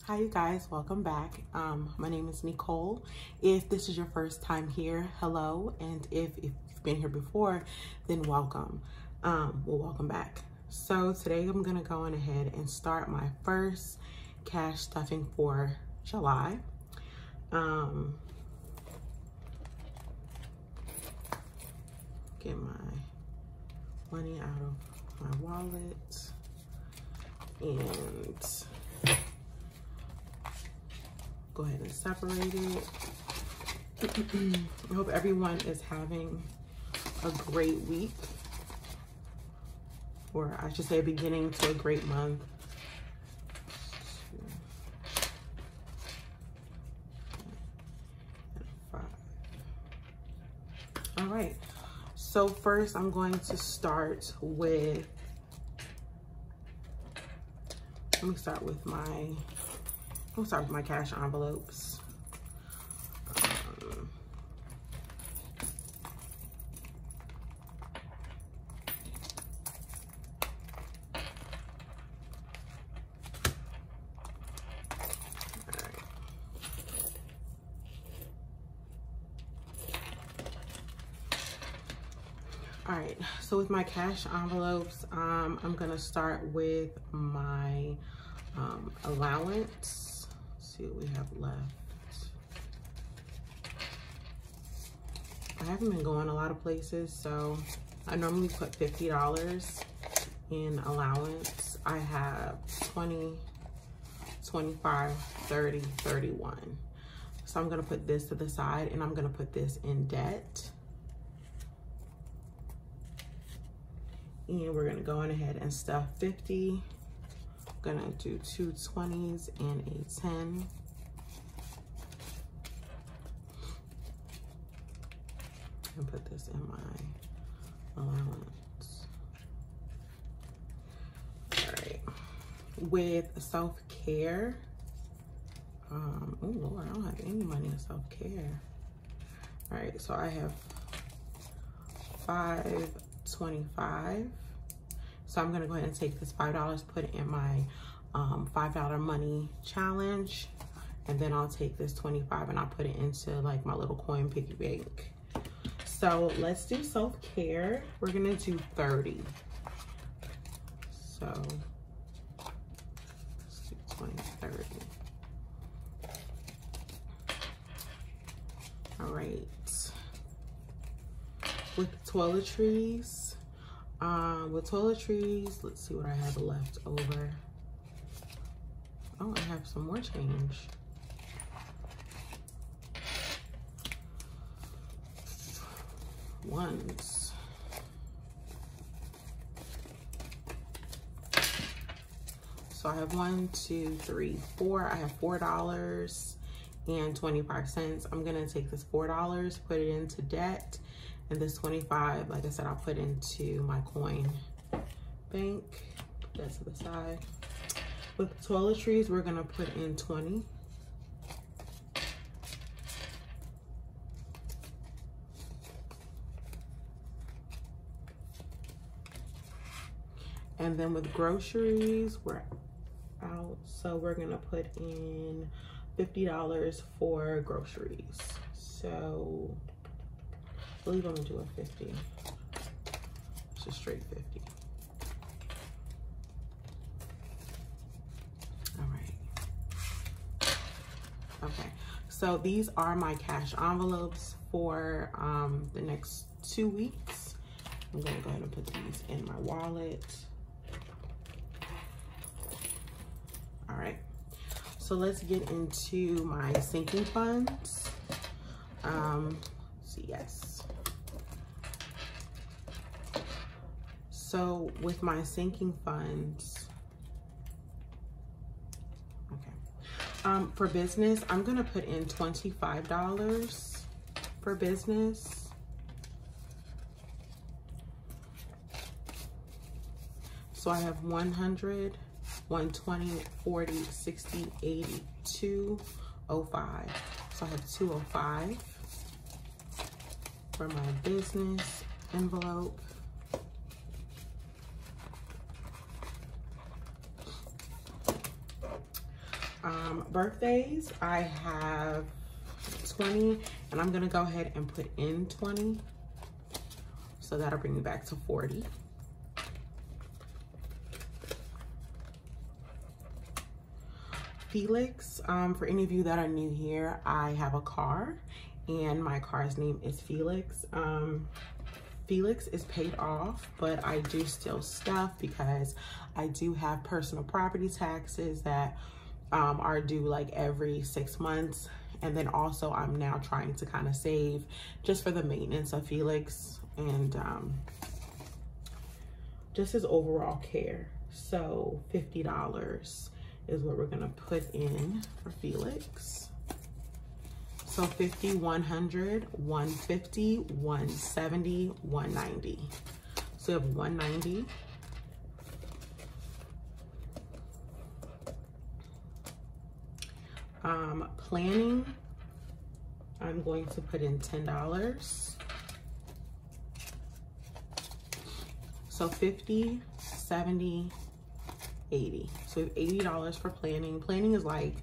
Hi you guys, welcome back. My name is Nicole. If this is your first time here, hello, and if you've been here before, then welcome. Welcome back. So today I'm gonna go on ahead and start my first cash stuffing for July. Get my money out of my wallet and go ahead and separate it. I hope everyone is having a great week, or I should say beginning to a great month. All right, so first I'm going to start with, let me start with my cash envelopes. All right, so with my cash envelopes, I'm gonna start with my allowance. Let's see what we have left. I haven't been going a lot of places, so I normally put $50 in allowance. I have 20, 25, 30, 31. So I'm gonna put this to the side and I'm gonna put this in debt. And we're gonna go on ahead and stuff 50. I'm gonna do 2 20s and a 10. And put this in my allowance. All right. With self-care, oh Lord, I don't have any money in self-care. All right, so I have $5.25. So I'm gonna go ahead and take this $5, put it in my $5 money challenge, and then I'll take this 25 and I'll put it into like my little coin piggy bank. So let's do self-care. We're gonna do 30. So let's do 20, 30. All right. With toiletries, let's see what I have left over. Oh, I have some more change. Ones. So I have 1, 2, 3, 4. I have $4.25. I'm gonna take this $4, put it into debt. And this 25, like I said, I'll put into my coin bank. Put that to the side. With toiletries, we're gonna put in 20. And then with groceries, we're out. So we're gonna put in $50 for groceries. So I believe I'm gonna do a 50. It's just straight 50. All right. Okay, so these are my cash envelopes for the next 2 weeks. I'm gonna go ahead and put these in my wallet. All right, so let's get into my sinking funds. Yes. So with my sinking funds, okay. For business, I'm gonna put in $25 for business. So I have 100, 120, 40, 60, 80, 205. So I have 205 for my business envelope. Birthdays, I have 20, and I'm gonna go ahead and put in 20. So that'll bring me back to 40. Felix, for any of you that are new here, I have a car and my car's name is Felix. Felix is paid off, but I do still stuff because I do have personal property taxes that are due like every 6 months. And then also I'm now trying to kind of save just for the maintenance of Felix and just his overall care. So $50 is what we're gonna put in for Felix. So 50, 100, 150, 170, 190. So we have 190. Planning, I'm going to put in $10. So 50, 70, 80. So we have $80 for planning. Planning is like,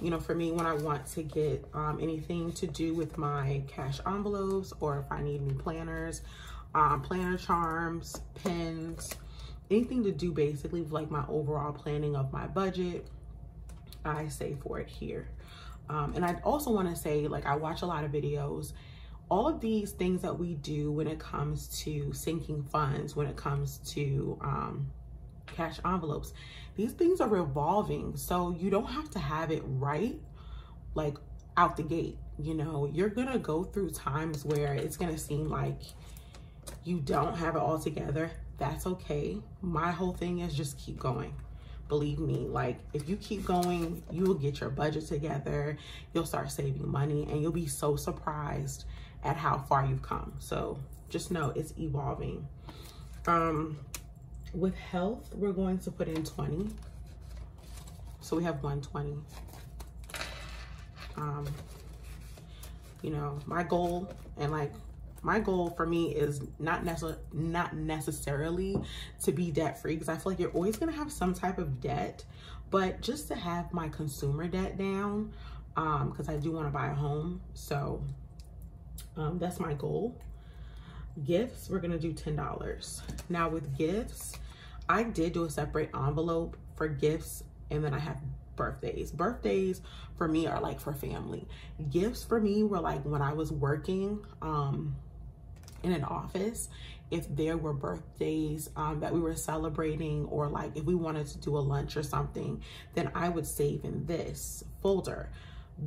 you know, for me, when I want to get anything to do with my cash envelopes, or if I need new planners, planner charms, pens, anything to do basically with like my overall planning of my budget, I save for it here. And I also want to say, like, I watch a lot of videos. All of these things that we do when it comes to sinking funds, when it comes to cash envelopes, these things are revolving. So you don't have to have it right, like out the gate. You know, you're gonna go through times where it's gonna seem like you don't have it all together. That's okay. My whole thing is just keep going. Believe me, like if you keep going, you will get your budget together, you'll start saving money, and you'll be so surprised at how far you've come. So just know it's evolving. With health, we're going to put in 20. So we have 120. You know, my goal, and like my goal for me is not necessarily to be debt free, because I feel like you're always gonna have some type of debt, but just to have my consumer debt down, because I do want to buy a home. So that's my goal. Gifts, we're gonna do $10. Now with gifts, I did do a separate envelope for gifts, and then I have birthdays. Birthdays for me are like for family. Gifts for me were like when I was working in an office, if there were birthdays that we were celebrating, or like if we wanted to do a lunch or something, then I would save in this folder.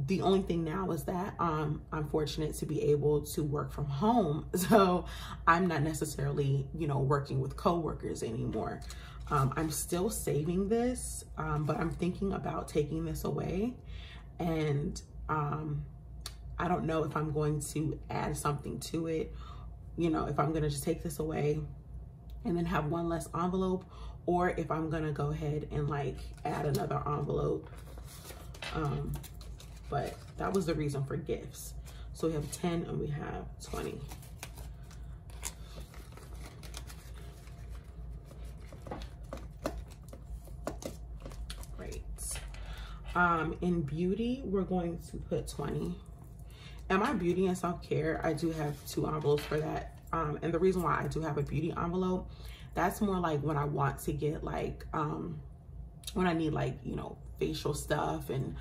The only thing now is that I'm fortunate to be able to work from home. So I'm not necessarily, you know, working with coworkers anymore. I'm still saving this, but I'm thinking about taking this away. And I don't know if I'm going to add something to it. You know, if I'm gonna just take this away and then have one less envelope, or if I'm gonna go ahead and like add another envelope. But that was the reason for gifts. So we have 10 and we have 20. Great. In beauty, we're going to put 20. And my beauty and self-care, I do have 2 envelopes for that. And the reason why I do have a beauty envelope, that's more like when I want to get like, when I need like, you know, facial stuff and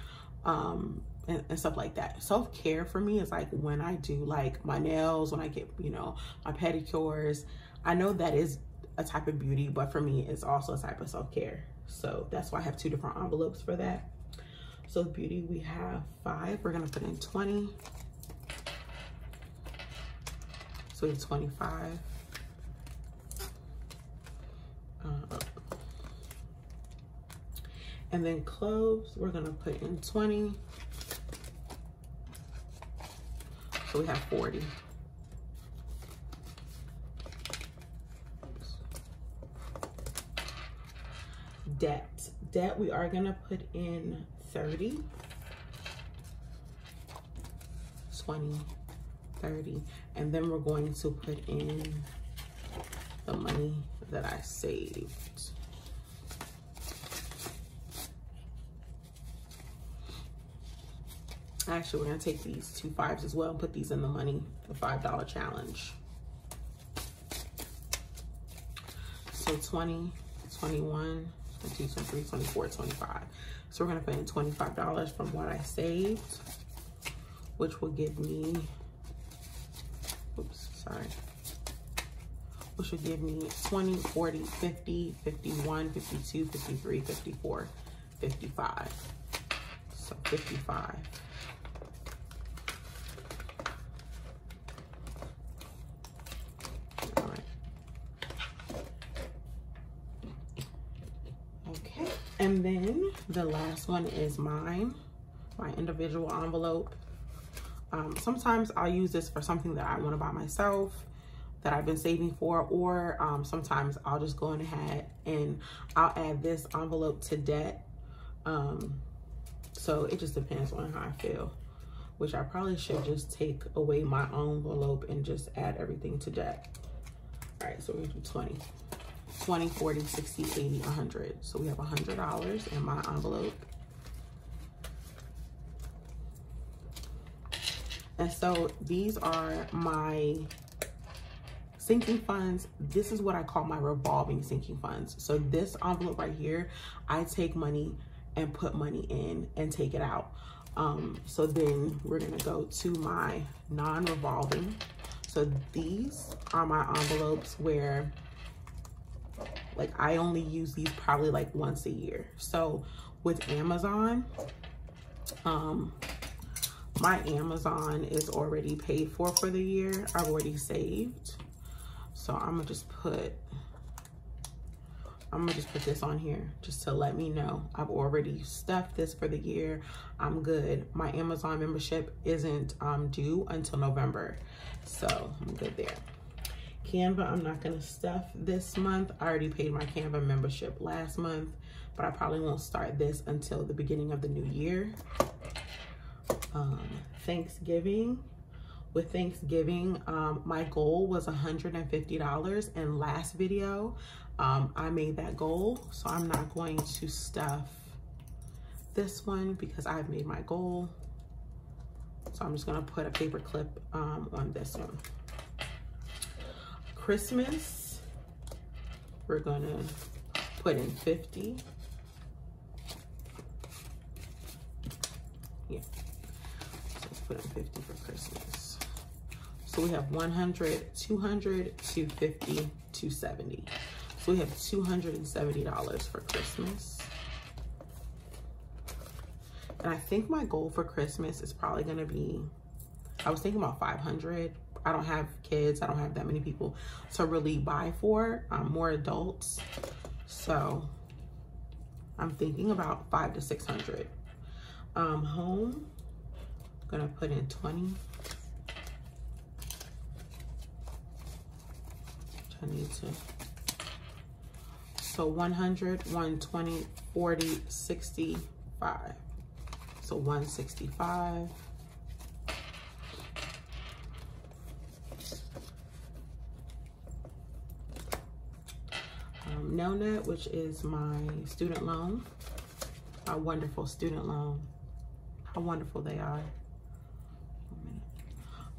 stuff like that. Self-care for me is like when I do like my nails, when I get, you know, my pedicures. I know that is a type of beauty, but for me, it's also a type of self-care. So that's why I have 2 different envelopes for that. So beauty, we have 5. We're gonna put in 20. So we have 25. And then clothes, we're gonna put in 20. So we have 40. Debt, we are gonna put in 30, 20, 30, and then we're going to put in the money that I saved. Actually, we're gonna take these 2 5s as well and put these in the money, the $5 challenge. So 20, 21, 22, 23, 24, 25. So we're gonna put in $25 from what I saved, which will give me, oops, sorry. Which will give me 20, 40, 50, 51, 52, 53, 54, 55. So 55. All right. Okay, and then the last one is mine, my individual envelope. Sometimes I'll use this for something that I want to buy myself, that I've been saving for, or sometimes I'll just go ahead and I'll add this envelope to debt. So it just depends on how I feel, which I probably should just take away my envelope and just add everything to debt. All right, so we're gonna do 20, 20, 40, 60, 80, 100. So we have $100 in my envelope. And so these are my sinking funds. This is what I call my revolving sinking funds. So this envelope right here, I take money and put money in and take it out. So then we're gonna go to my non-revolving. So these are my envelopes where like I only use these probably like once a year. So with Amazon, my Amazon is already paid for the year. I've already saved. So I'm gonna just put this on here just to let me know I've already stuffed this for the year. I'm good. My Amazon membership isn't due until November. So I'm good there. Canva, I'm not gonna stuff this month. I already paid my Canva membership last month, but I probably won't start this until the beginning of the new year. Thanksgiving. With Thanksgiving, my goal was $150, and last video, I made that goal. So I'm not going to stuff this one because I've made my goal. So I'm just gonna put a paper clip on this one. Christmas, we're gonna put in 50. Yeah, so let's put in 50 for Christmas. So we have 100, 200, 250, 270. So we have $270 for Christmas. And I think my goal for Christmas is probably gonna be, I was thinking about 500. I don't have kids, I don't have that many people to really buy for, more adults. So I'm thinking about 500 to 600. Home, I'm gonna put in 20. I need to, so 100, 120, 40, 65. So 165. Nelnet, which is my student loan, my wonderful student loan. How wonderful they are.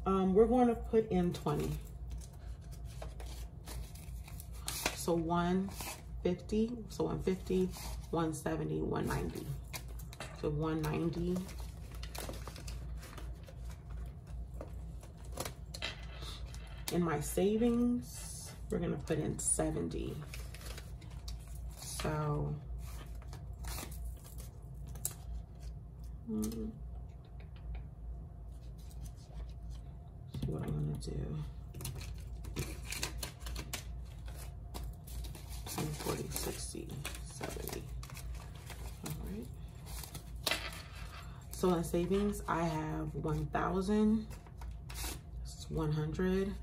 We're going to put in 20. So 150, so 150, 170, 190. So 190. In my savings, we're gonna put in 70. So, see what I'm gonna do. 20, 40, 60, 70. All right. So in savings, I have 1,000, 100,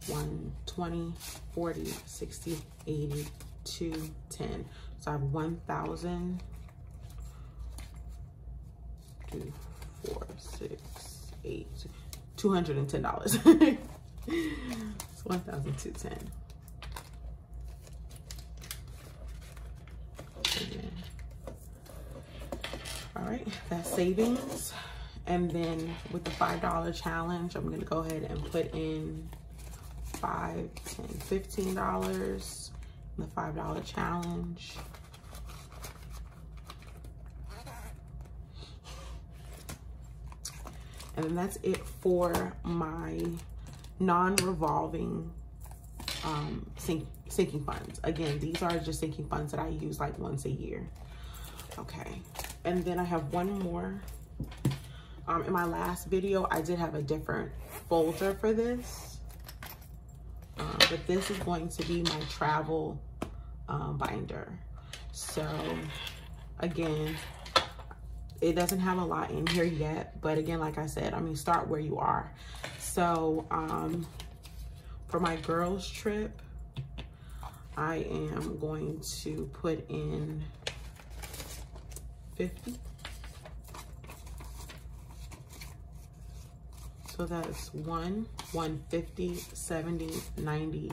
120, 40, 60, 80, 210. So I have 1,000, 2, 4, 6, 8, $210. It's 1,210. All right, that's savings. And then with the $5 challenge, I'm gonna go ahead and put in $5, $10, $15 in the $5 challenge. And then that's it for my non-revolving sinking funds. Again, these are just sinking funds that I use like once a year. Okay, and then I have one more. In my last video, I did have a different folder for this, but this is going to be my travel binder. So again, it doesn't have a lot in here yet, but again, like I said, I mean, start where you are. So for my girls trip, I am going to put in 50. So that's 150, 70, 90,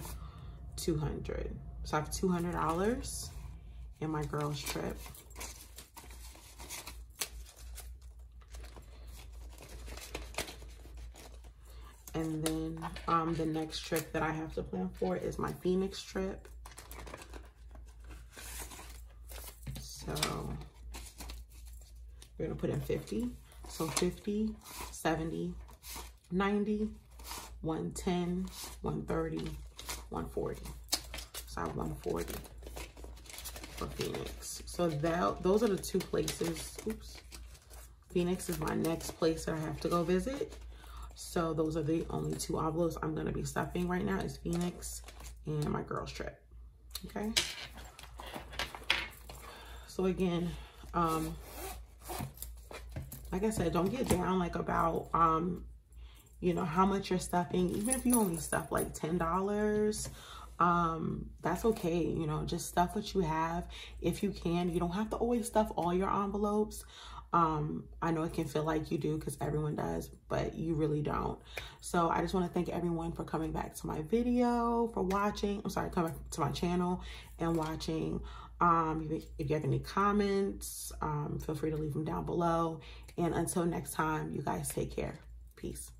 200. So I have $200 in my girls trip. And then the next trip that I have to plan for is my Phoenix trip. So we're gonna put in 50. So 50, 70, 90, 110, 130, 140. So I have 140 for Phoenix. So those are the two places. Oops. Phoenix is my next place that I have to go visit. So those are the only two envelopes I'm gonna be stuffing right now, is Phoenix and my girls trip. Okay. So again, like I said, don't get down like about you know, how much you're stuffing. Even if you only stuff like $10, that's okay. You know, just stuff what you have if you can. You don't have to always stuff all your envelopes. I know it can feel like you do because everyone does, but you really don't. So I just want to thank everyone for coming back to my video, for watching. I'm sorry, coming to my channel and watching. If you have any comments, feel free to leave them down below. And until next time, you guys take care. Peace.